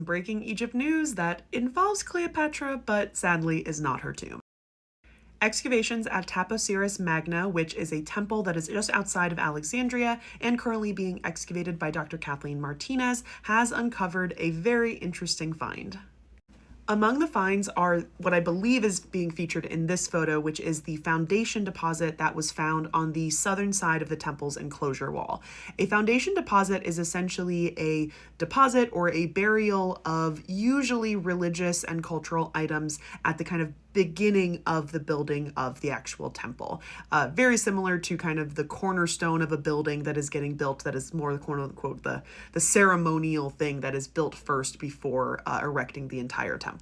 Breaking Egypt news that involves Cleopatra, but sadly is not her tomb. Excavations at Taposiris Magna, which is a temple that is just outside of Alexandria and currently being excavated by Dr. Kathleen Martinez, has uncovered a very interesting find. Among the finds are what I believe is being featured in this photo, which is the foundation deposit that was found on the southern side of the temple's enclosure wall. A foundation deposit is essentially a deposit or a burial of usually religious and cultural items at the kind of beginning of the building of the actual temple. Very similar to kind of the cornerstone of a building that is getting built, that is more quote unquote the ceremonial thing that is built first before erecting the entire temple.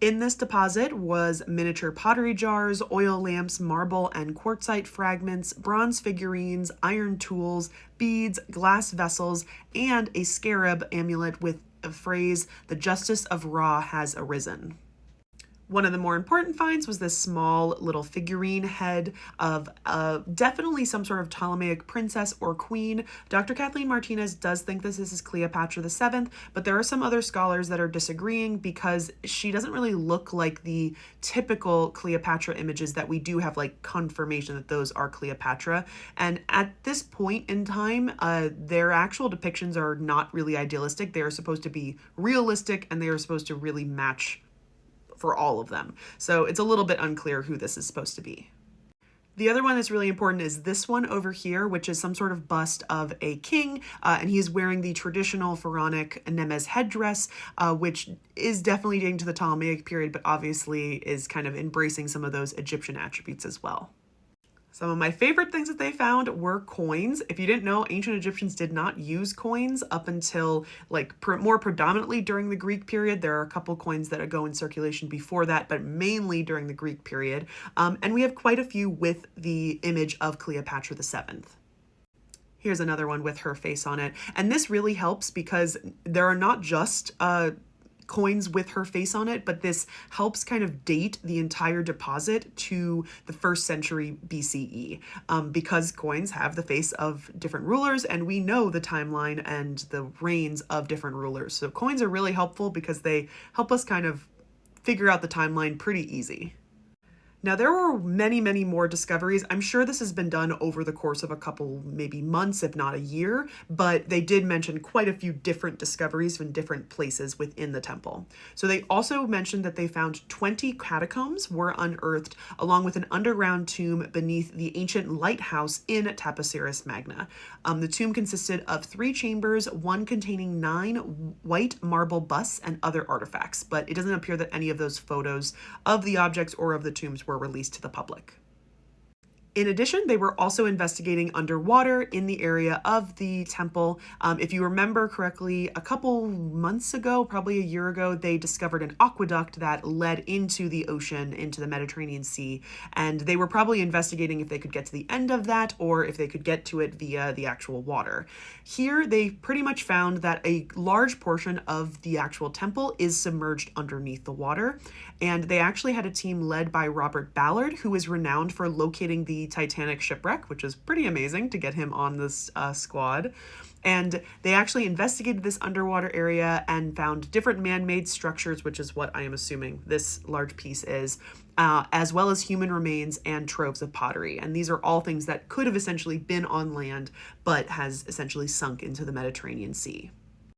In this deposit was miniature pottery jars, oil lamps, marble and quartzite fragments, bronze figurines, iron tools, beads, glass vessels, and a scarab amulet with a phrase, "The justice of Ra has arisen." One of the more important finds was this small little figurine head of definitely some sort of Ptolemaic princess or queen. Dr. Kathleen Martinez does think this is Cleopatra VII, but there are some other scholars that are disagreeing because she doesn't really look like the typical Cleopatra images that we do have like confirmation that those are Cleopatra. And at this point in time, their actual depictions are not really idealistic. They are supposed to be realistic and they are supposed to really match for all of them. So it's a little bit unclear who this is supposed to be. The other one that's really important is this one over here, which is some sort of bust of a king, and he's wearing the traditional pharaonic Nemes headdress, which is definitely dating to the Ptolemaic period, but obviously is kind of embracing some of those Egyptian attributes as well. Some of my favorite things that they found were coins. If you didn't know, ancient Egyptians did not use coins up until more predominantly during the Greek period. There are a couple coins that go in circulation before that, but mainly during the Greek period. And we have quite a few with the image of Cleopatra VII. Here's another one with her face on it. And this really helps because there are not just coins with her face on it, but this helps kind of date the entire deposit to the 1st century BCE, because coins have the face of different rulers and we know the timeline and the reigns of different rulers. So coins are really helpful because they help us kind of figure out the timeline pretty easy. Now, there were many, many more discoveries. I'm sure this has been done over the course of a couple, maybe months, if not a year, but they did mention quite a few different discoveries in different places within the temple. So they also mentioned that they found 20 catacombs were unearthed, along with an underground tomb beneath the ancient lighthouse in Taposiris Magna. The tomb consisted of 3 chambers, one containing 9 white marble busts and other artifacts, but it doesn't appear that any of those photos of the objects or of the tombs were released to the public. In addition, they were also investigating underwater in the area of the temple. If you remember correctly, a couple months ago, probably a year ago, they discovered an aqueduct that led into the ocean, into the Mediterranean Sea, and they were probably investigating if they could get to the end of that or if they could get to it via the actual water. Here, they pretty much found that a large portion of the actual temple is submerged underneath the water, and they actually had a team led by Robert Ballard, who is renowned for locating the Titanic shipwreck, which is pretty amazing to get him on this squad. And they actually investigated this underwater area and found different man-made structures, which is what I am assuming this large piece is, as well as human remains and troves of pottery. And these are all things that could have essentially been on land, but has essentially sunk into the Mediterranean Sea.